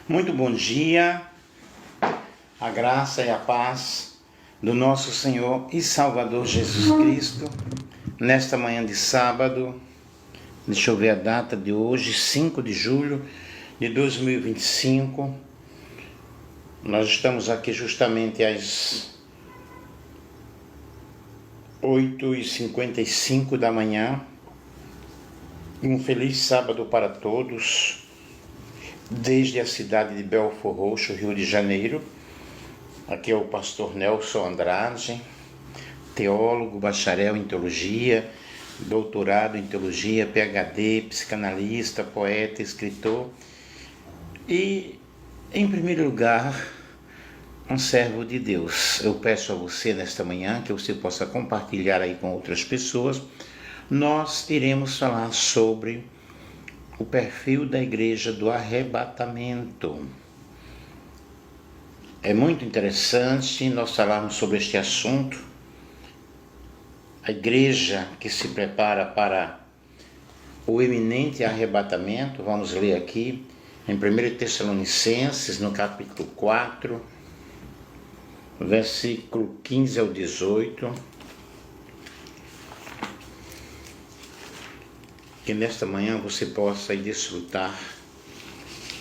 Muito bom dia, a graça e a paz do nosso Senhor e Salvador Jesus Cristo, nesta manhã de sábado, deixa eu ver a data de hoje, 5 de julho de 2025, nós estamos aqui justamente às 8h55 da manhã, um feliz sábado para todos, desde a cidade de Belford Roxo, Rio de Janeiro. Aqui é o pastor Nelson Andrade, teólogo, bacharel em teologia, doutorado em teologia, PhD, psicanalista, poeta, escritor e, em primeiro lugar, um servo de Deus. Eu peço a você nesta manhã que você possa compartilhar aí com outras pessoas. Nós iremos falar sobre o perfil da igreja do arrebatamento. É muito interessante nós falarmos sobre este assunto. A igreja que se prepara para o eminente arrebatamento, vamos ler aqui em 1 Tessalonicenses, no capítulo 4, versículo 15 ao 18. Que nesta manhã você possa desfrutar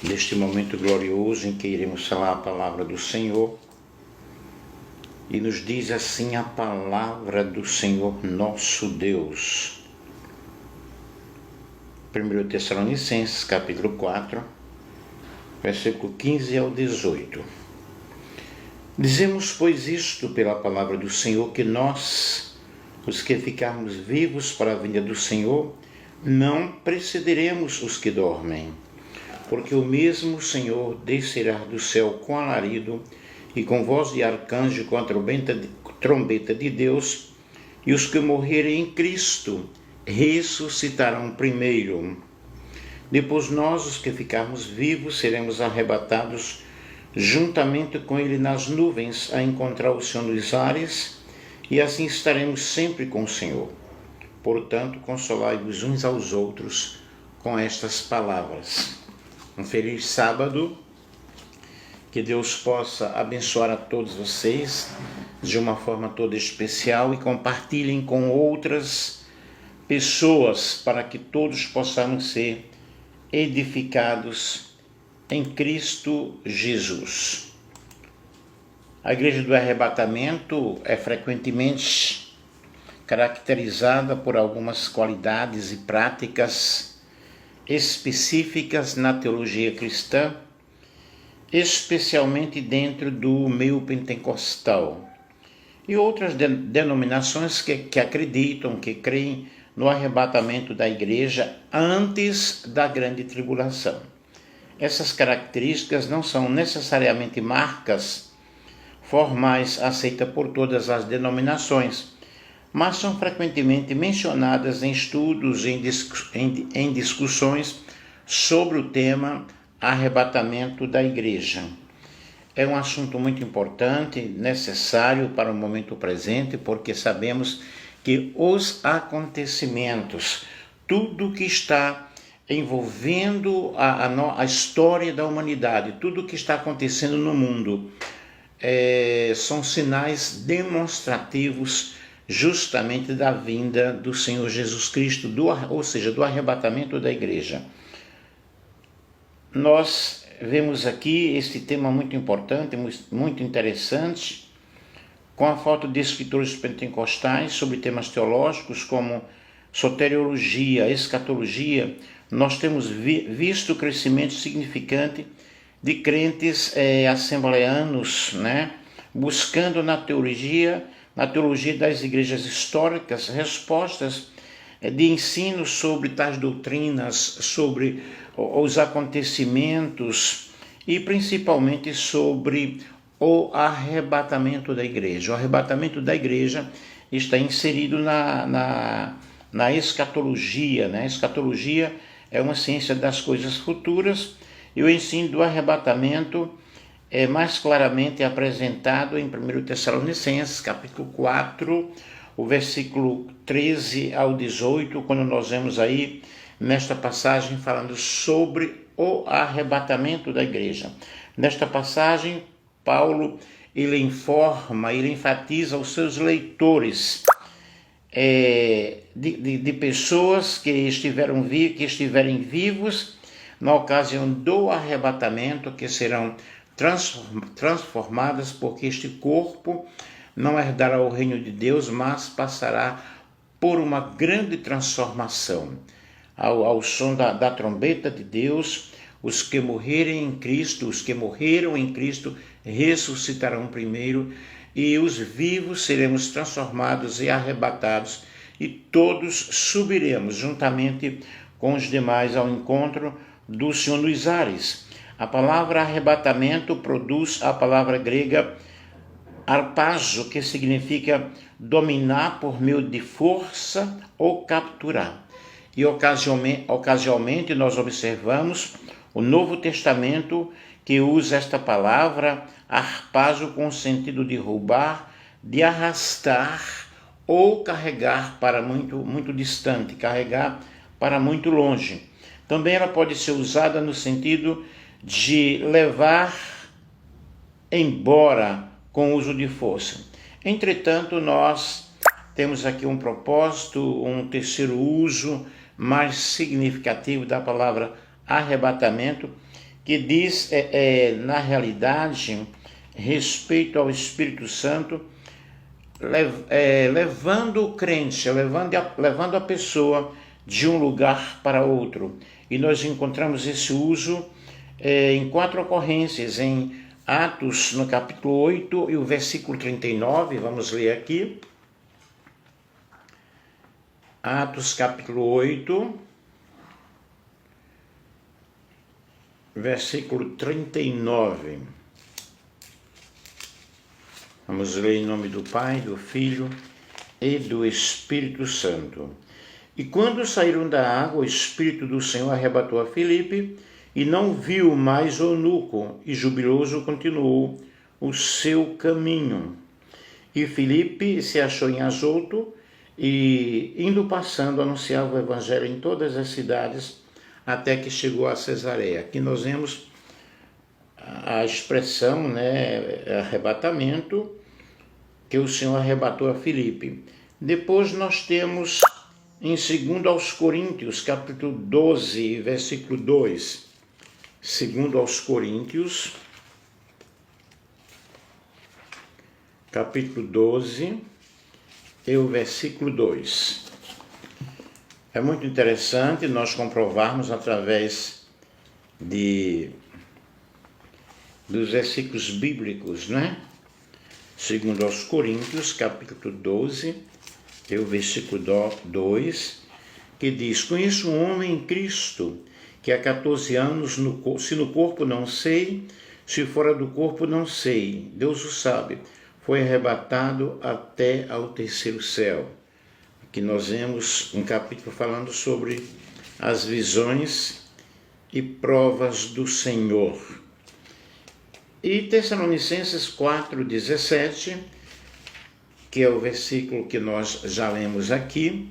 deste momento glorioso em que iremos falar a palavra do Senhor. E nos diz assim a palavra do Senhor nosso Deus. 1 Tessalonicenses, capítulo 4, versículo 15 ao 18. Dizemos, pois, isto pela palavra do Senhor, que nós, os que ficarmos vivos para a vinda do Senhor, não precederemos os que dormem, porque o mesmo Senhor descerá do céu com alarido e com voz de arcanjo, com a trombeta de Deus, e os que morrerem em Cristo ressuscitarão primeiro. Depois nós, os que ficarmos vivos, seremos arrebatados juntamente com Ele nas nuvens a encontrar o Senhor nos ares, e assim estaremos sempre com o Senhor. Portanto, consolai-vos uns aos outros com estas palavras. Um feliz sábado, que Deus possa abençoar a todos vocês de uma forma toda especial e compartilhem com outras pessoas para que todos possamos ser edificados em Cristo Jesus. A igreja do arrebatamento é frequentemente caracterizada por algumas qualidades e práticas específicas na teologia cristã, especialmente dentro do meio pentecostal, e outras denominações que acreditam, que creem no arrebatamento da igreja antes da grande tribulação. Essas características não são necessariamente marcas formais aceitas por todas as denominações, mas são frequentemente mencionadas em estudos, em discussões sobre o tema arrebatamento da igreja. É um assunto muito importante, necessário para o momento presente, porque sabemos que os acontecimentos, tudo que está envolvendo a história da humanidade, tudo que está acontecendo no mundo, são sinais demonstrativos justamente da vinda do Senhor Jesus Cristo, ou seja, do arrebatamento da igreja. Nós vemos aqui este tema muito importante, muito interessante, com a falta de escritores pentecostais sobre temas teológicos como soteriologia, escatologia. Nós temos visto o crescimento significante de crentes assembleanos, buscando na teologia das igrejas históricas respostas de ensino sobre tais doutrinas, sobre os acontecimentos e principalmente sobre o arrebatamento da igreja. O arrebatamento da igreja está inserido na escatologia. A escatologia é uma ciência das coisas futuras, e o ensino do arrebatamento é mais claramente apresentado em 1 Tessalonicenses, capítulo 4, o versículo 13 ao 18, quando nós vemos aí, nesta passagem, falando sobre o arrebatamento da igreja. Nesta passagem, Paulo, ele enfatiza aos seus leitores de pessoas que estiverem vivos na ocasião do arrebatamento, que serão transformadas, porque este corpo não herdará o reino de Deus, mas passará por uma grande transformação. Ao som da trombeta de Deus, os que morreram em Cristo ressuscitarão primeiro, e os vivos seremos transformados e arrebatados, e todos subiremos juntamente com os demais ao encontro do Senhor nos ares. A palavra arrebatamento produz a palavra grega arpazo, que significa dominar por meio de força ou capturar. E ocasionalmente nós observamos o Novo Testamento que usa esta palavra arpazo com o sentido de roubar, de arrastar ou carregar para muito distante, carregar para muito longe. Também ela pode ser usada no sentido de levar embora com uso de força. Entretanto, nós temos aqui um propósito, um terceiro uso mais significativo da palavra arrebatamento, que diz, na realidade, respeito ao Espírito Santo, levando o crente, levando a pessoa de um lugar para outro. E nós encontramos esse uso em 4 ocorrências, em Atos, no capítulo 8 e o versículo 39, vamos ler aqui. Atos, capítulo 8, versículo 39. Vamos ler em nome do Pai, do Filho e do Espírito Santo. E quando saíram da água, o Espírito do Senhor arrebatou a Filipe, e não viu mais o eunuco, e jubiloso continuou o seu caminho. E Filipe se achou em Azoto, e indo passando, anunciava o evangelho em todas as cidades, até que chegou a Cesareia. Aqui nós vemos a expressão, arrebatamento, que o Senhor arrebatou a Filipe. Depois nós temos em 2 aos Coríntios, capítulo 12, versículo 2. 2 aos Coríntios, capítulo 12, e o versículo 2. É muito interessante nós comprovarmos através dos versículos bíblicos, né? 2 aos Coríntios, capítulo 12, e o versículo 2, que diz: Conheço um homem em Cristo, que há 14 anos, se no corpo não sei, se fora do corpo não sei, Deus o sabe, foi arrebatado até ao terceiro céu. Aqui nós vemos um capítulo falando sobre as visões e provas do Senhor. E Tessalonicenses 4,17, que é o versículo que nós já lemos aqui,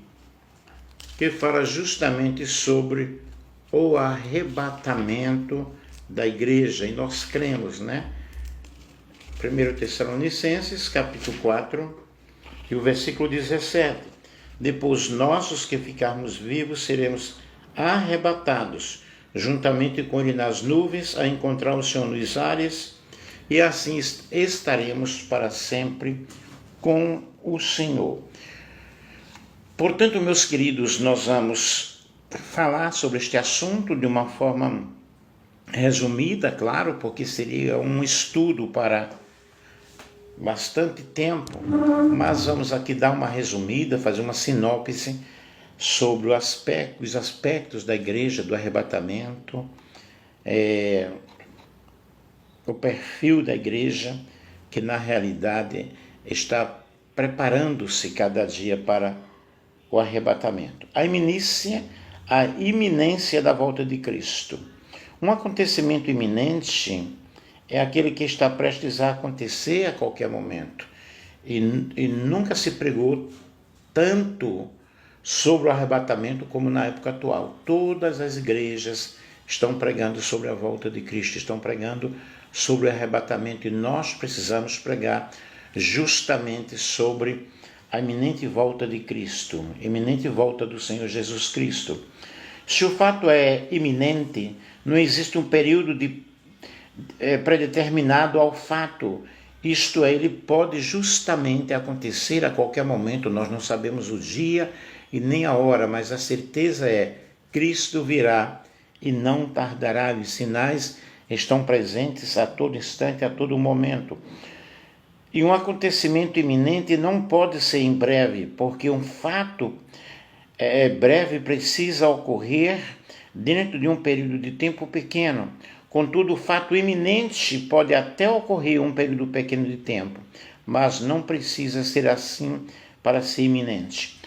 que fala justamente sobre o arrebatamento da igreja, e nós cremos, 1 Tessalonicenses, capítulo 4, e o versículo 17. Depois nós, os que ficarmos vivos, seremos arrebatados, juntamente com ele nas nuvens, a encontrar o Senhor nos ares, e assim estaremos para sempre com o Senhor. Portanto, meus queridos, nós vamos falar sobre este assunto de uma forma resumida, claro, porque seria um estudo para bastante tempo, mas vamos aqui dar uma resumida, fazer uma sinopse sobre os aspectos da igreja, do arrebatamento, o perfil da igreja, que na realidade está preparando-se cada dia para o arrebatamento. A iminência a iminência da volta de Cristo. Um acontecimento iminente é aquele que está prestes a acontecer a qualquer momento. E nunca se pregou tanto sobre o arrebatamento como na época atual. Todas as igrejas estão pregando sobre a volta de Cristo, estão pregando sobre o arrebatamento, e nós precisamos pregar justamente sobre a iminente volta de Cristo, iminente volta do Senhor Jesus Cristo. Se o fato é iminente, não existe um período predeterminado ao fato. Isto é, ele pode justamente acontecer a qualquer momento. Nós não sabemos o dia e nem a hora, mas a certeza é: Cristo virá e não tardará. Os sinais estão presentes a todo instante, a todo momento. E um acontecimento iminente não pode ser em breve, porque um fato breve precisa ocorrer dentro de um período de tempo pequeno. Contudo, o fato iminente pode até ocorrer um período pequeno de tempo, mas não precisa ser assim para ser iminente.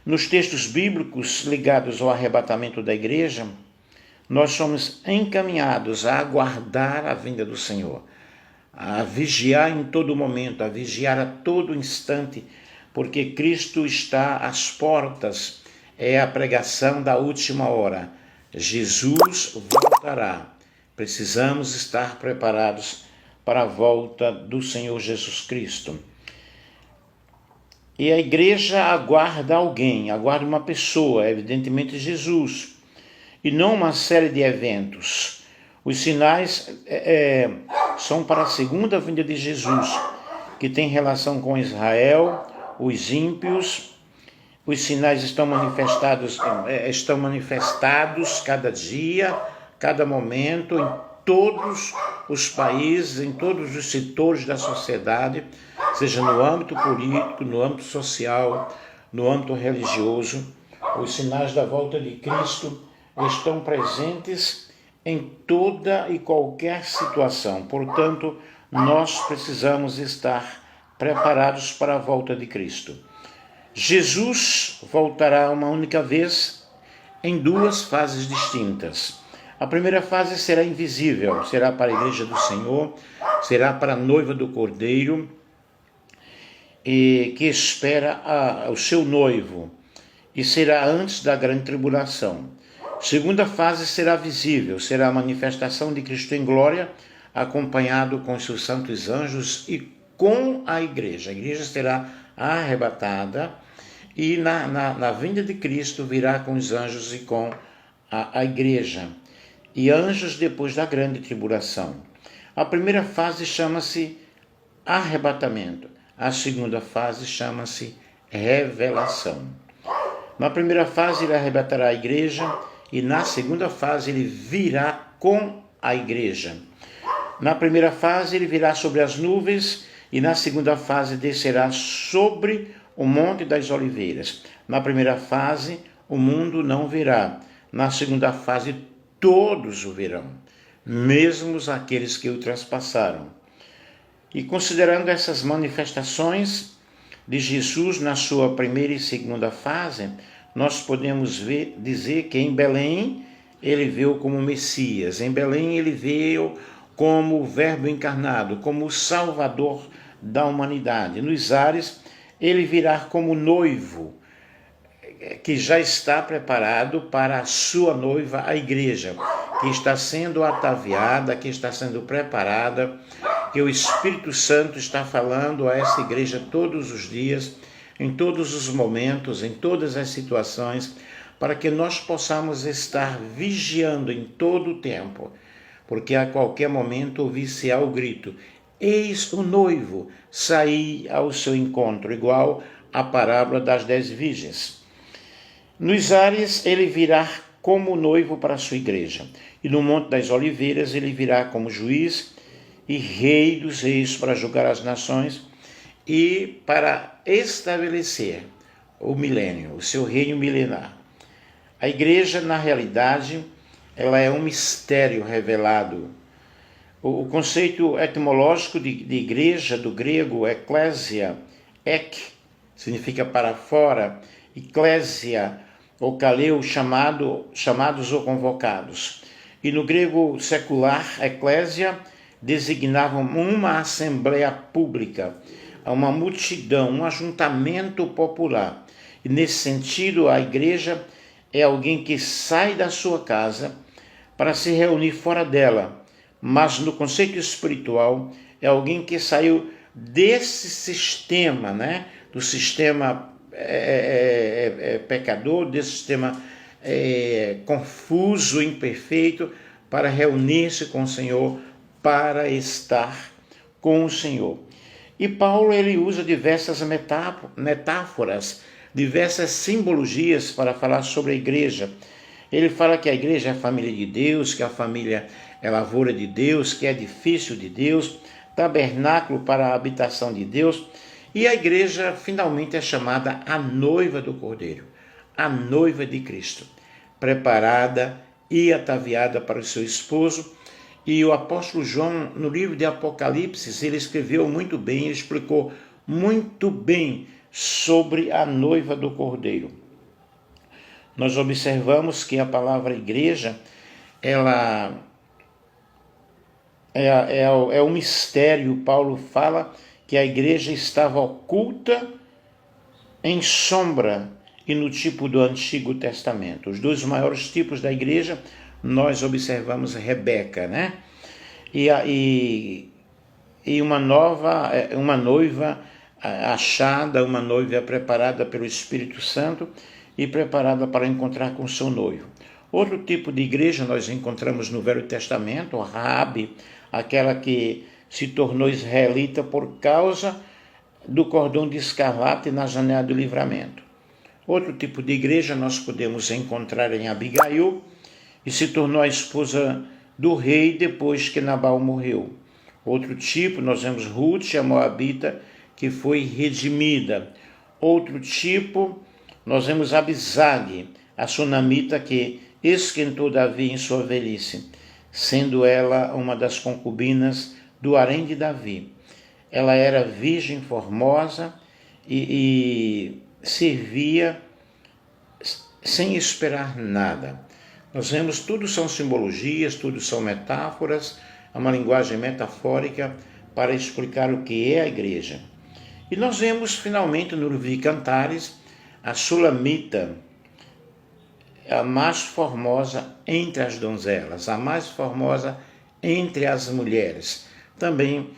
Nos textos bíblicos ligados ao arrebatamento da igreja, nós somos encaminhados a aguardar a vinda do Senhor, a vigiar em todo momento, a vigiar a todo instante, porque Cristo está às portas. É a pregação da última hora. Jesus voltará. Precisamos estar preparados para a volta do Senhor Jesus Cristo. E a igreja aguarda alguém, aguarda uma pessoa, evidentemente Jesus, e não uma série de eventos. Os sinais são para a segunda vinda de Jesus, que tem relação com Israel, os ímpios. Os sinais estão manifestados cada dia, cada momento, em todos os países, em todos os setores da sociedade, seja no âmbito político, no âmbito social, no âmbito religioso. Os sinais da volta de Cristo estão presentes em toda e qualquer situação. Portanto, nós precisamos estar preparados para a volta de Cristo. Jesus voltará uma única vez em duas fases distintas. A primeira fase será invisível, será para a igreja do Senhor, será para a noiva do Cordeiro, e que espera o seu noivo, e será antes da grande tribulação. Segunda fase será visível, será a manifestação de Cristo em glória, acompanhado com seus santos anjos e com a igreja. A igreja será arrebatada e na vinda de Cristo virá com os anjos e com a igreja. E anjos depois da grande tribulação. A primeira fase chama-se arrebatamento. A segunda fase chama-se revelação. Na primeira fase ele arrebatará a igreja e na segunda fase ele virá com a igreja. Na primeira fase ele virá sobre as nuvens e na segunda fase descerá sobre o Monte das Oliveiras. Na primeira fase o mundo não verá. Na segunda fase todos o verão, mesmo aqueles que o transpassaram. E considerando essas manifestações de Jesus na sua primeira e segunda fase, nós podemos dizer que em Belém ele veio como Messias, em Belém ele veio como o Verbo encarnado, como o Salvador da humanidade. Nos ares ele virá como noivo, que já está preparado para a sua noiva, a igreja, que está sendo ataviada, que está sendo preparada, que o Espírito Santo está falando a essa igreja todos os dias, em todos os momentos, em todas as situações, para que nós possamos estar vigiando em todo o tempo, porque a qualquer momento ouvir-se-á o grito: eis o noivo, saí ao seu encontro, igual à parábola das 10 virgens. Nos ares ele virá como noivo para a sua igreja, e no Monte das Oliveiras ele virá como juiz e rei dos reis para julgar as nações e para estabelecer o milênio, o seu reino milenar. A igreja, na realidade, ela é um mistério revelado. O conceito etimológico de igreja, do grego eclésia, ek, significa para fora, eclésia, ou kaleo, chamados ou convocados. E no grego secular, eclésia, designavam uma assembleia pública, uma multidão, um ajuntamento popular. E nesse sentido, a igreja é alguém que sai da sua casa para se reunir fora dela, mas no conceito espiritual é alguém que saiu desse sistema, né? Do sistema pecador, desse sistema confuso, imperfeito, para reunir-se com o Senhor, para estar com o Senhor. E Paulo ele usa diversas metáforas, diversas simbologias para falar sobre a igreja. Ele fala que a igreja é a família de Deus, que a família é a lavoura de Deus, que é edifício de Deus, tabernáculo para a habitação de Deus. E a igreja finalmente é chamada a noiva do Cordeiro, a noiva de Cristo, preparada e ataviada para o seu esposo. E o apóstolo João, no livro de Apocalipse, ele escreveu muito bem, ele explicou muito bem sobre a noiva do Cordeiro. Nós observamos que a palavra igreja, ela é um mistério. Paulo fala que a igreja estava oculta em sombra e no tipo do Antigo Testamento. Os dois maiores tipos da igreja, nós observamos Rebeca, né? E uma noiva achada, uma noiva preparada pelo Espírito Santo e preparada para encontrar com seu noivo. Outro tipo de igreja nós encontramos no Velho Testamento, a Raabe, aquela que se tornou israelita por causa do cordão de escarlate na janela do livramento. Outro tipo de igreja nós podemos encontrar em Abigail, e se tornou a esposa do rei depois que Nabal morreu. Outro tipo, nós vemos Ruth, a moabita, que foi redimida. Outro tipo, nós vemos Abisag, a sunamita, que esquentou Davi em sua velhice, sendo ela uma das concubinas do harém de Davi. Ela era virgem formosa e servia sem esperar nada. Nós vemos, tudo são simbologias, tudo são metáforas, é uma linguagem metafórica para explicar o que é a igreja. E nós vemos finalmente no livro de Cantares a Sulamita, a mais formosa entre as donzelas, a mais formosa entre as mulheres. Também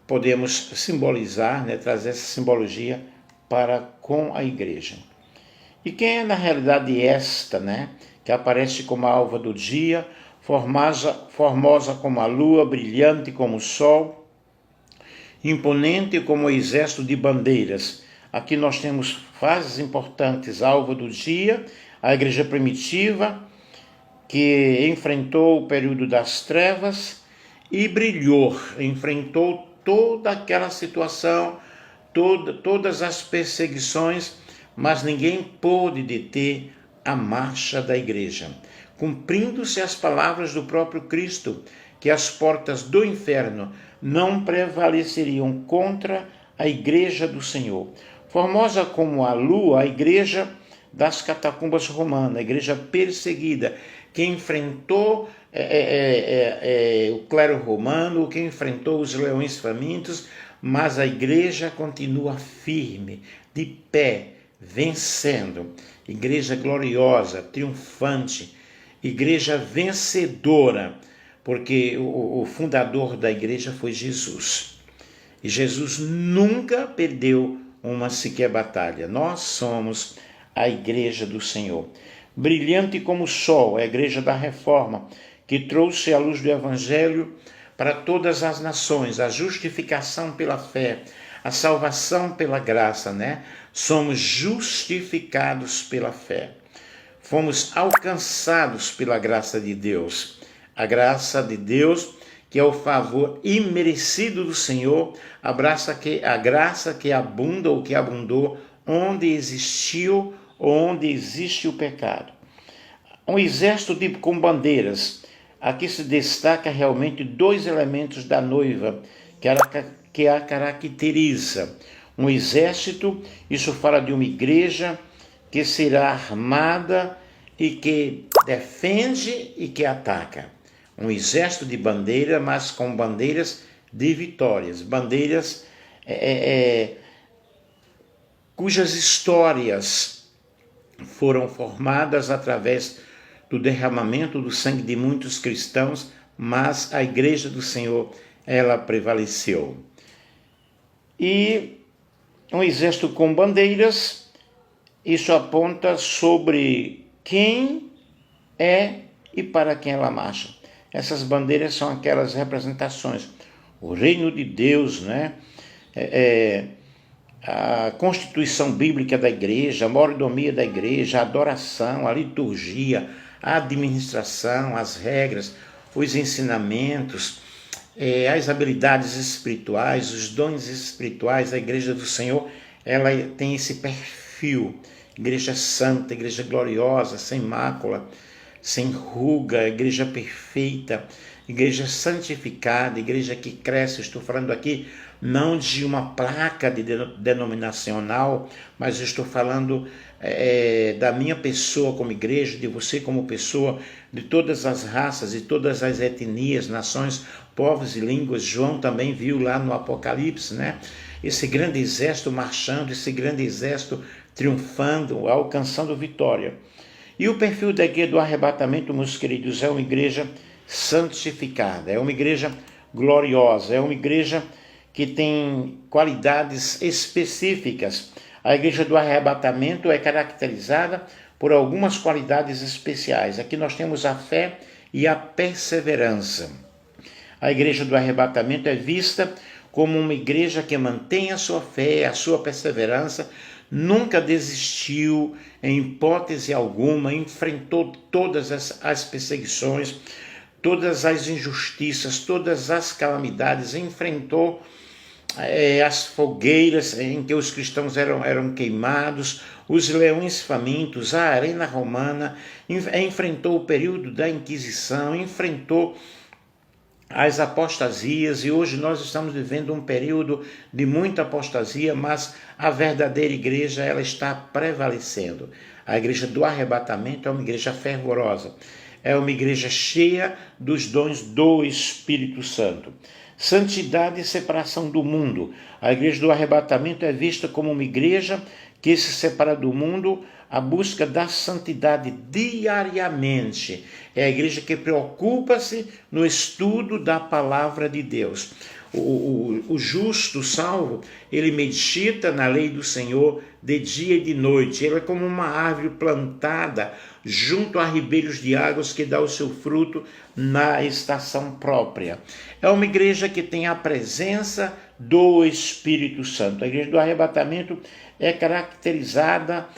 podemos simbolizar, né, trazer essa simbologia para com a igreja. E quem é na realidade esta, né, que aparece como a alva do dia, formosa como a lua, brilhante como o sol, imponente como o exército de bandeiras? Aqui nós temos fases importantes: a alva do dia, a igreja primitiva, que enfrentou o período das trevas e brilhou, enfrentou toda aquela situação, todas as perseguições, mas ninguém pôde deter a marcha da igreja, cumprindo-se as palavras do próprio Cristo, que as portas do inferno não prevaleceriam contra a igreja do Senhor. Formosa como a lua, a igreja das catacumbas romanas, a igreja perseguida, que enfrentou o clero romano, que enfrentou os leões famintos, mas a igreja continua firme, de pé, vencendo. Igreja gloriosa, triunfante, igreja vencedora, porque o fundador da igreja foi Jesus. E Jesus nunca perdeu uma sequer batalha. Nós somos a igreja do Senhor. Brilhante como o sol, é a igreja da reforma, que trouxe a luz do evangelho para todas as nações, a justificação pela fé, a salvação pela graça, né? Somos justificados pela fé. Fomos alcançados pela graça de Deus. A graça de Deus, que é o favor imerecido do Senhor, a graça que abunda ou que abundou onde existiu ou onde existe o pecado. Um exército com bandeiras. Aqui se destaca realmente dois elementos da noiva que a caracteriza. Um exército, isso fala de uma igreja que será armada e que defende e que ataca. Um exército de bandeira, mas com bandeiras de vitórias, bandeiras cujas histórias foram formadas através do derramamento do sangue de muitos cristãos, mas a Igreja do Senhor, ela prevaleceu. E um exército com bandeiras, isso aponta sobre quem é e para quem ela marcha. Essas bandeiras são aquelas representações. O reino de Deus, né? A constituição bíblica da igreja, a mordomia da igreja, a adoração, a liturgia, a administração, as regras, os ensinamentos, as habilidades espirituais, os dons espirituais. A Igreja do Senhor, ela tem esse perfil, igreja santa, igreja gloriosa, sem mácula, sem ruga, igreja perfeita, igreja santificada, igreja que cresce. Estou falando aqui não de uma placa denominacional, mas estou falando da minha pessoa como igreja, de você como pessoa, de todas as raças, de todas as etnias, nações, povos e línguas. João também viu lá no Apocalipse, né? Esse grande exército marchando, esse grande exército triunfando, alcançando vitória. E o perfil da igreja do arrebatamento, meus queridos, é uma igreja santificada, é uma igreja gloriosa, é uma igreja que tem qualidades específicas. A igreja do arrebatamento é caracterizada por algumas qualidades especiais. Aqui nós temos a fé e a perseverança. A igreja do arrebatamento é vista como uma igreja que mantém a sua fé, a sua perseverança, nunca desistiu em hipótese alguma, enfrentou todas as perseguições, todas as injustiças, todas as calamidades, enfrentou as fogueiras em que os cristãos eram queimados, os leões famintos, a arena romana, enfrentou o período da Inquisição, enfrentou as apostasias, e hoje nós estamos vivendo um período de muita apostasia, mas a verdadeira igreja, ela está prevalecendo. A igreja do arrebatamento é uma igreja fervorosa, é uma igreja cheia dos dons do Espírito Santo. Santidade e separação do mundo. A igreja do arrebatamento é vista como uma igreja que se separa do mundo, a busca da santidade diariamente. É a igreja que preocupa-se no estudo da palavra de Deus. O justo, o salvo, ele medita na lei do Senhor de dia e de noite. Ele é como uma árvore plantada junto a ribeiros de águas que dá o seu fruto na estação própria. É uma igreja que tem a presença do Espírito Santo. A igreja do arrebatamento é caracterizada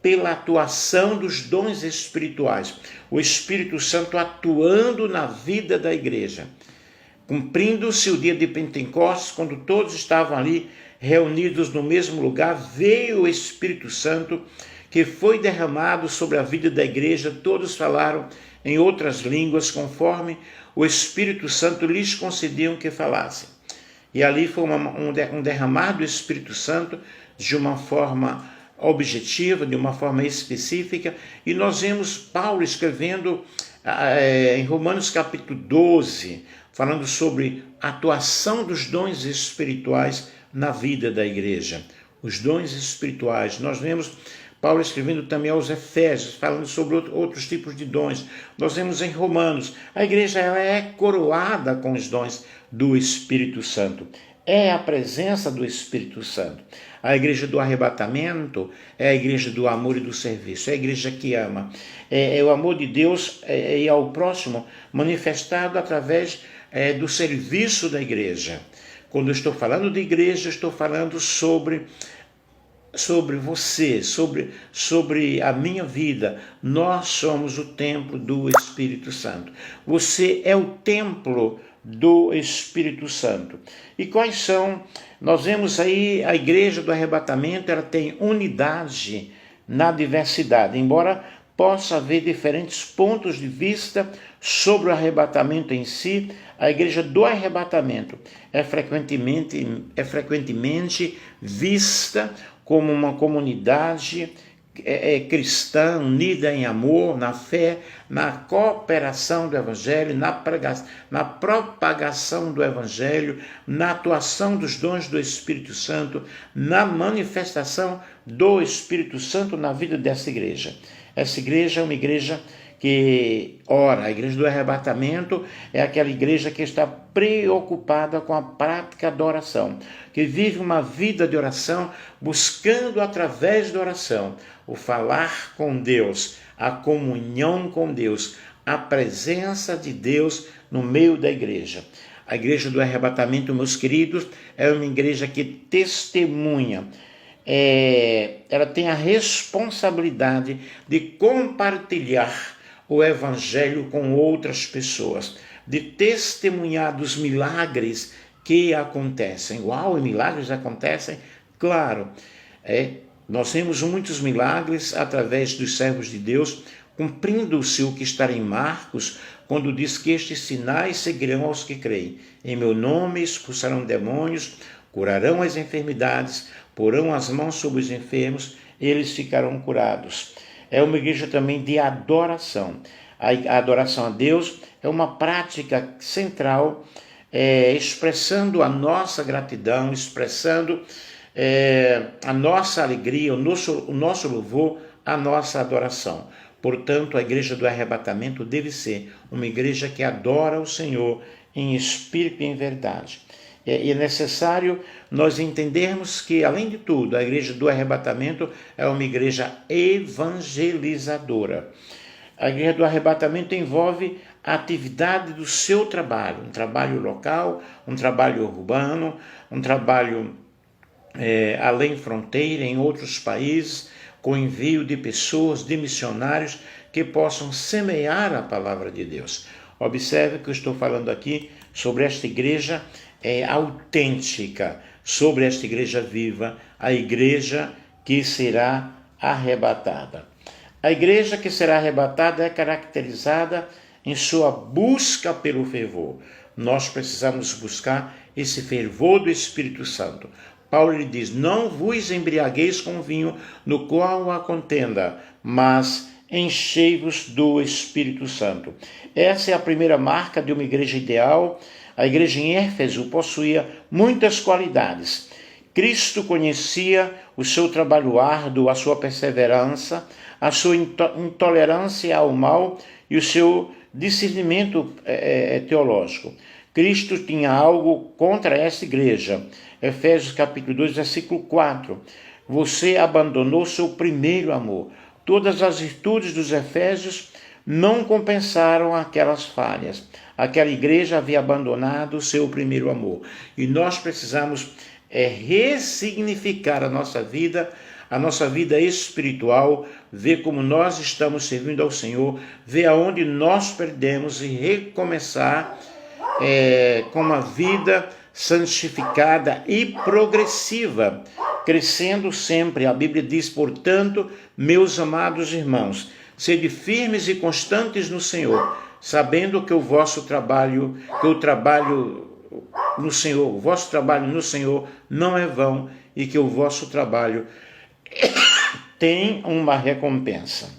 pela atuação dos dons espirituais. O Espírito Santo atuando na vida da igreja. Cumprindo-se o dia de Pentecostes, quando todos estavam ali reunidos no mesmo lugar, veio o Espírito Santo que foi derramado sobre a vida da igreja. Todos falaram em outras línguas, conforme o Espírito Santo lhes concediam que falassem. E ali foi um derramar do Espírito Santo de uma forma objetiva, de uma forma específica. E nós vemos Paulo escrevendo em Romanos capítulo 12, falando sobre a atuação dos dons espirituais na vida da igreja. Os dons espirituais. Nós vemos Paulo escrevendo também aos Efésios, falando sobre outros tipos de dons. Nós vemos em Romanos, a igreja ela é coroada com os dons do Espírito Santo. É a presença do Espírito Santo. A igreja do arrebatamento é a igreja do amor e do serviço. É a igreja que ama. É o amor de Deus e ao próximo manifestado através do serviço da igreja. Quando eu estou falando de igreja, eu estou falando sobre você, sobre a minha vida. Nós somos o templo do Espírito Santo. Você é o templo do Espírito Santo. E quais são? Nós vemos aí a igreja do arrebatamento, ela tem unidade na diversidade, embora possa haver diferentes pontos de vista sobre o arrebatamento em si. A igreja do arrebatamento é frequentemente vista como uma comunidade cristã, unida em amor, na fé, na cooperação do Evangelho, na propagação do Evangelho, na atuação dos dons do Espírito Santo, na manifestação do Espírito Santo na vida dessa igreja. Essa igreja é uma igreja que ora. A igreja do arrebatamento é aquela igreja que está preocupada com a prática da oração, que vive uma vida de oração, buscando através da oração o falar com Deus, a comunhão com Deus, a presença de Deus no meio da igreja. A igreja do arrebatamento, meus queridos, é uma igreja que testemunha. Ela tem a responsabilidade de compartilhar o Evangelho com outras pessoas, de testemunhar dos milagres que acontecem. Uau, e milagres acontecem? Claro, nós temos muitos milagres através dos servos de Deus, cumprindo-se o que está em Marcos, quando diz que estes sinais seguirão aos que creem. Em meu nome expulsarão demônios, curarão as enfermidades, porão as mãos sobre os enfermos, eles ficarão curados. É uma igreja também de adoração. A adoração a Deus é uma prática central, expressando a nossa gratidão, expressando a nossa alegria, o nosso louvor, a nossa adoração. Portanto, a igreja do arrebatamento deve ser uma igreja que adora o Senhor em espírito e em verdade. É necessário nós entendermos que, além de tudo, a igreja do arrebatamento é uma igreja evangelizadora. A igreja do arrebatamento envolve a atividade do seu trabalho, um trabalho local, um trabalho urbano, um trabalho além fronteira, em outros países, com envio de pessoas, de missionários que possam semear a palavra de Deus. Observe que eu estou falando aqui sobre esta igreja autêntica, sobre esta igreja viva, a igreja que será arrebatada. A igreja que será arrebatada é caracterizada em sua busca pelo fervor. Nós precisamos buscar esse fervor do Espírito Santo. Paulo lhe diz: não vos embriagueis com vinho, no qual há contenda, mas enchei-vos do Espírito Santo. Essa é a primeira marca de uma igreja ideal. A igreja em Éfeso possuía muitas qualidades. Cristo conhecia o seu trabalho árduo, a sua perseverança, a sua intolerância ao mal e o seu discernimento teológico. Cristo tinha algo contra essa igreja. Efésios capítulo 2, versículo 4. Você abandonou seu primeiro amor. Todas as virtudes dos Efésios não compensaram aquelas falhas. Aquela igreja havia abandonado o seu primeiro amor. E nós precisamos ressignificar a nossa vida espiritual, ver como nós estamos servindo ao Senhor, ver aonde nós perdemos e recomeçar com uma vida santificada e progressiva, crescendo sempre. A Bíblia diz, portanto, meus amados irmãos, sede firmes e constantes no Senhor, sabendo que o vosso trabalho no Senhor não é vão e que o vosso trabalho tem uma recompensa.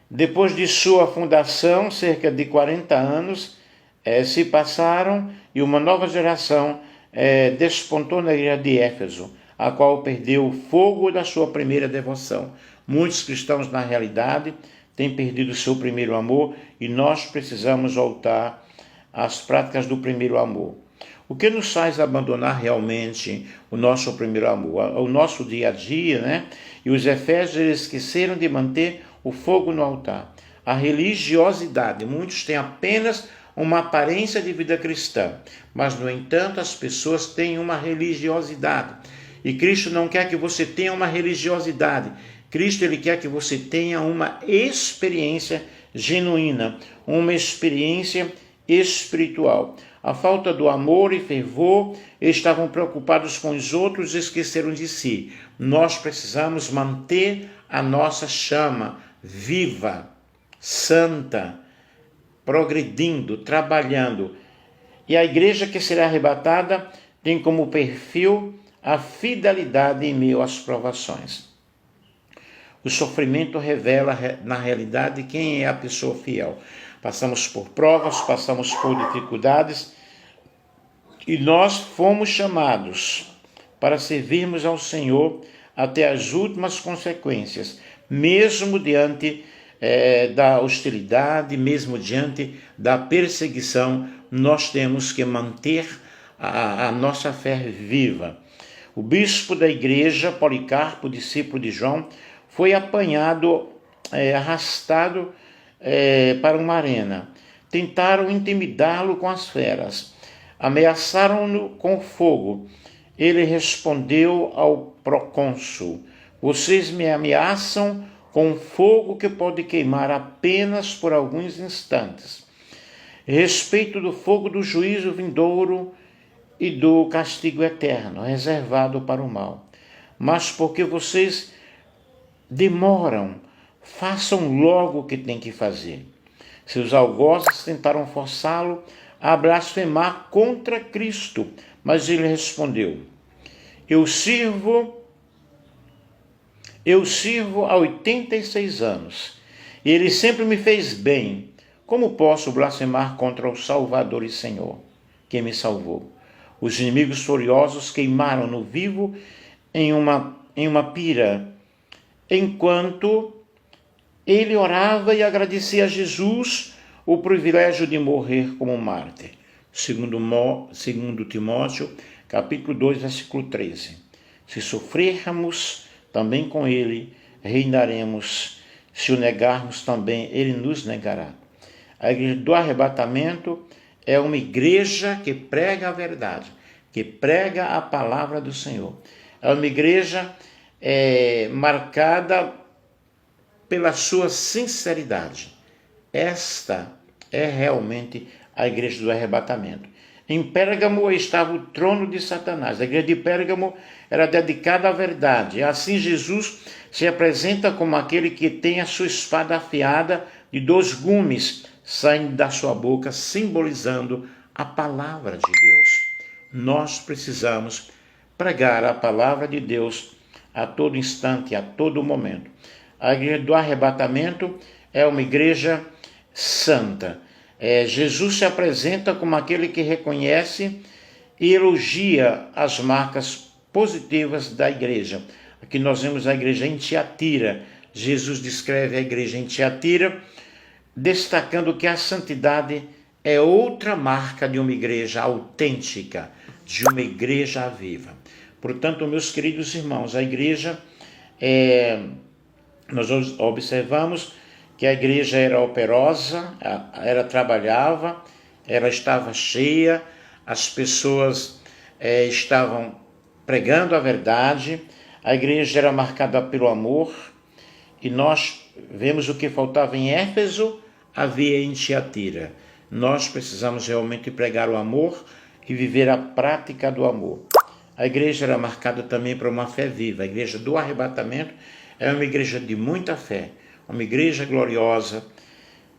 Depois de sua fundação, cerca de 40 anos se passaram e uma nova geração despontou na igreja de Éfeso, a qual perdeu o fogo da sua primeira devoção. Muitos cristãos, na realidade, têm perdido o seu primeiro amor e nós precisamos voltar às práticas do primeiro amor. O que nos faz abandonar realmente o nosso primeiro amor? O nosso dia a dia, né? E os Efésios esqueceram de manter o fogo no altar. A religiosidade. Muitos têm apenas uma aparência de vida cristã, mas, no entanto, as pessoas têm uma religiosidade. E Cristo não quer que você tenha uma religiosidade. Cristo, ele quer que você tenha uma experiência genuína, uma experiência espiritual. A falta do amor e fervor, eles estavam preocupados com os outros e esqueceram de si. Nós precisamos manter a nossa chama viva, santa, progredindo, trabalhando. E a igreja que será arrebatada tem como perfil a fidelidade em meio às provações. O sofrimento revela, na realidade, quem é a pessoa fiel. Passamos por provas, passamos por dificuldades e nós fomos chamados para servirmos ao Senhor até as últimas consequências, mesmo diante da hostilidade, mesmo diante da perseguição, nós temos que manter a nossa fé viva. O bispo da igreja, Policarpo, discípulo de João, foi apanhado, arrastado para uma arena. Tentaram intimidá-lo com as feras, ameaçaram-no com fogo. Ele respondeu ao procônsul: vocês me ameaçam com fogo que pode queimar apenas por alguns instantes. Respeito do fogo do juízo vindouro e do castigo eterno, reservado para o mal. Mas porque vocês demoram, façam logo o que tem que fazer. Seus algozes tentaram forçá-lo a blasfemar contra Cristo, mas ele respondeu: Eu sirvo há 86 anos, e ele sempre me fez bem. Como posso blasfemar contra o Salvador e Senhor, que me salvou? Os inimigos furiosos queimaram-no vivo em uma pira, enquanto ele orava e agradecia a Jesus o privilégio de morrer como mártir. Segundo Timóteo, capítulo 2, versículo 13. Se sofrermos, também com ele reinaremos. Se o negarmos, também ele nos negará. A igreja do arrebatamento é uma igreja que prega a verdade, que prega a palavra do Senhor. É uma igreja marcada pela sua sinceridade. Esta é realmente a igreja do arrebatamento. Em Pérgamo estava o trono de Satanás. A igreja de Pérgamo era dedicada à verdade. Assim Jesus se apresenta como aquele que tem a sua espada afiada de 2 gumes saindo da sua boca, simbolizando a palavra de Deus. Nós precisamos pregar a palavra de Deus a todo instante, a todo momento. A igreja do arrebatamento é uma igreja santa. Jesus se apresenta como aquele que reconhece e elogia as marcas positivas da igreja. Aqui nós vemos a igreja em Tiatira. Jesus descreve a igreja em Tiatira, destacando que a santidade é outra marca de uma igreja autêntica, de uma igreja viva. Portanto, meus queridos irmãos, a igreja, nós observamos que a igreja era operosa, ela trabalhava, ela estava cheia, as pessoas estavam pregando a verdade, a igreja era marcada pelo amor, e nós vemos o que faltava em Éfeso, havia em Tiatira. Nós precisamos realmente pregar o amor e viver a prática do amor. A igreja era marcada também por uma fé viva. A igreja do arrebatamento é uma igreja de muita fé, uma igreja gloriosa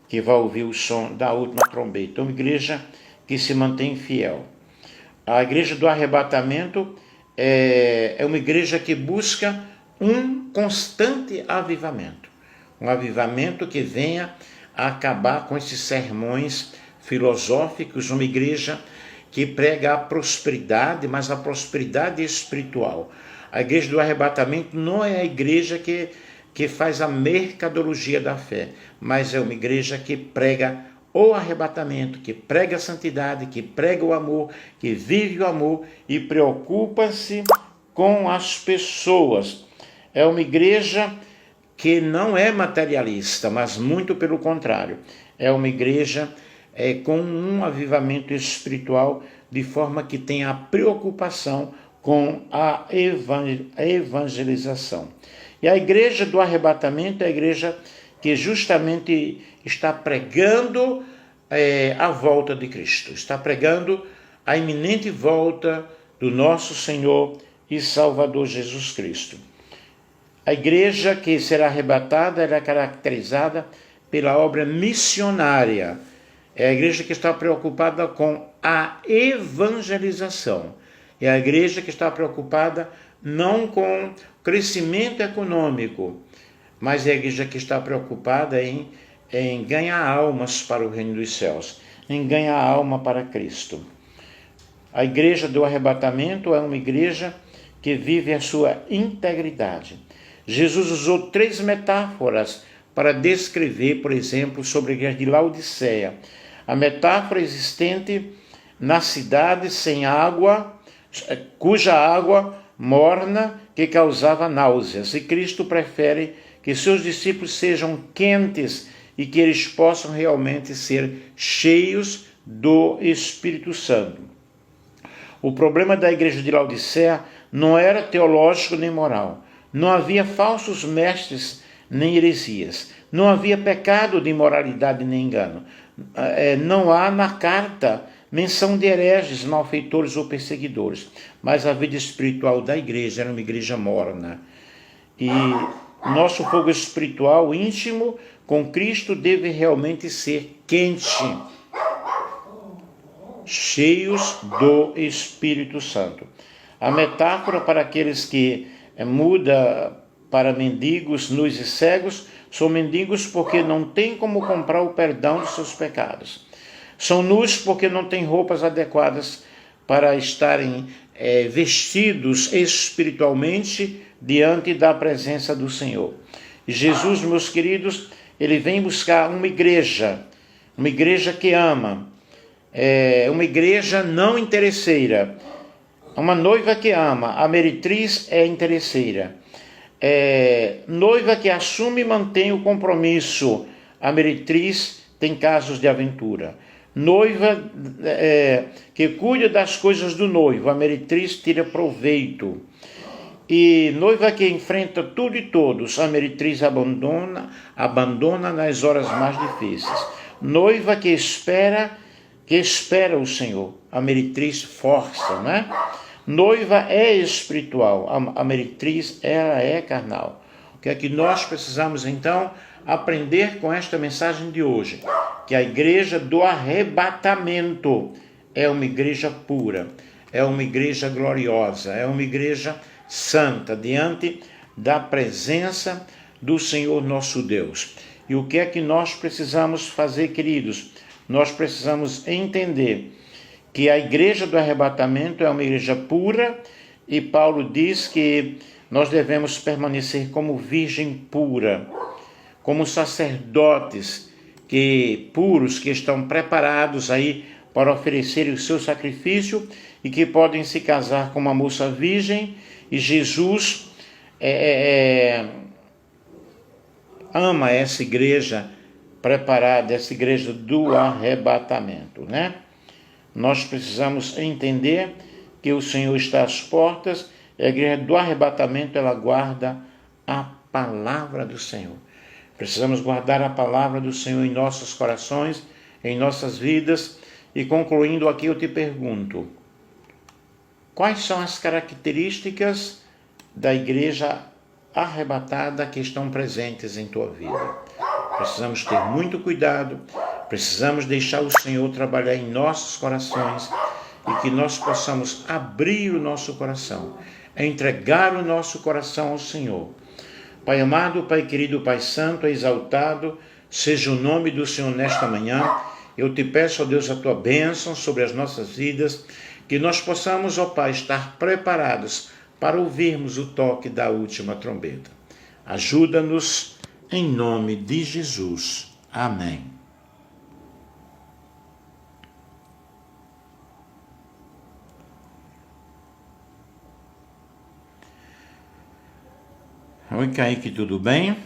que vai ouvir o som da última trombeta, uma igreja que se mantém fiel. A igreja do arrebatamento é uma igreja que busca um constante avivamento, um avivamento que venha a acabar com esses sermões filosóficos, uma igreja que prega a prosperidade, mas a prosperidade espiritual. A igreja do arrebatamento não é a igreja que faz a mercadologia da fé, mas é uma igreja que prega o arrebatamento, que prega a santidade, que prega o amor, que vive o amor e preocupa-se com as pessoas. É uma igreja que não é materialista, mas muito pelo contrário. É uma igreja com um avivamento espiritual, de forma que tem a preocupação com a evangelização. E a igreja do arrebatamento é a igreja que justamente está pregando a volta de Cristo, está pregando a iminente volta do nosso Senhor e Salvador Jesus Cristo. A igreja que será arrebatada é caracterizada pela obra missionária. É a igreja que está preocupada com a evangelização. É a igreja que está preocupada não com crescimento econômico, mas é a igreja que está preocupada em ganhar almas para o reino dos céus, em ganhar alma para Cristo. A igreja do arrebatamento é uma igreja que vive a sua integridade. Jesus usou 3 metáforas para descrever, por exemplo, sobre a igreja de Laodiceia. A metáfora existente na cidade sem água, cuja água morna que causava náuseas. E Cristo prefere que seus discípulos sejam quentes e que eles possam realmente ser cheios do Espírito Santo. O problema da igreja de Laodiceia não era teológico nem moral. Não havia falsos mestres nem heresias. Não havia pecado de imoralidade nem engano. Não há na carta menção de hereges, malfeitores ou perseguidores. Mas a vida espiritual da igreja era uma igreja morna. E nosso fogo espiritual íntimo com Cristo deve realmente ser quente, cheios do Espírito Santo. A metáfora para aqueles que muda para mendigos, nus e cegos, são mendigos porque não têm como comprar o perdão dos seus pecados. São nus porque não têm roupas adequadas para estarem vestidos espiritualmente diante da presença do Senhor. E Jesus, meus queridos, ele vem buscar uma igreja que ama, uma igreja não interesseira, uma noiva que ama. A meretriz é interesseira. Noiva que assume e mantém o compromisso. A meretriz tem casos de aventura. Noiva que cuida das coisas do noivo. A meretriz tira proveito. E noiva que enfrenta tudo e todos. A meretriz abandona nas horas mais difíceis. Noiva que espera o Senhor. A meretriz força, né? Noiva é espiritual, a meretriz ela é carnal. O que é que nós precisamos então aprender com esta mensagem de hoje? Que a igreja do arrebatamento é uma igreja pura, é uma igreja gloriosa, é uma igreja santa, diante da presença do Senhor nosso Deus. E o que é que nós precisamos fazer, queridos? Nós precisamos entender que a igreja do arrebatamento é uma igreja pura, e Paulo diz que nós devemos permanecer como virgem pura, como sacerdotes puros que estão preparados aí para oferecer o seu sacrifício e que podem se casar com uma moça virgem. E Jesus ama essa igreja preparada, essa igreja do arrebatamento, né? Nós precisamos entender que o Senhor está às portas, e a igreja do arrebatamento, ela guarda a palavra do Senhor. Precisamos guardar a palavra do Senhor em nossos corações, em nossas vidas. E concluindo aqui, eu te pergunto: quais são as características da igreja arrebatada que estão presentes em tua vida? Precisamos ter muito cuidado, precisamos deixar o Senhor trabalhar em nossos corações e que nós possamos abrir o nosso coração, entregar o nosso coração ao Senhor. Pai amado, Pai querido, Pai santo, exaltado seja o nome do Senhor nesta manhã. Eu te peço, ó Deus, a tua bênção sobre as nossas vidas, que nós possamos, ó Pai, estar preparados para ouvirmos o toque da última trombeta. Ajuda-nos em nome de Jesus. Amém. Oi, Kaique, tudo bem?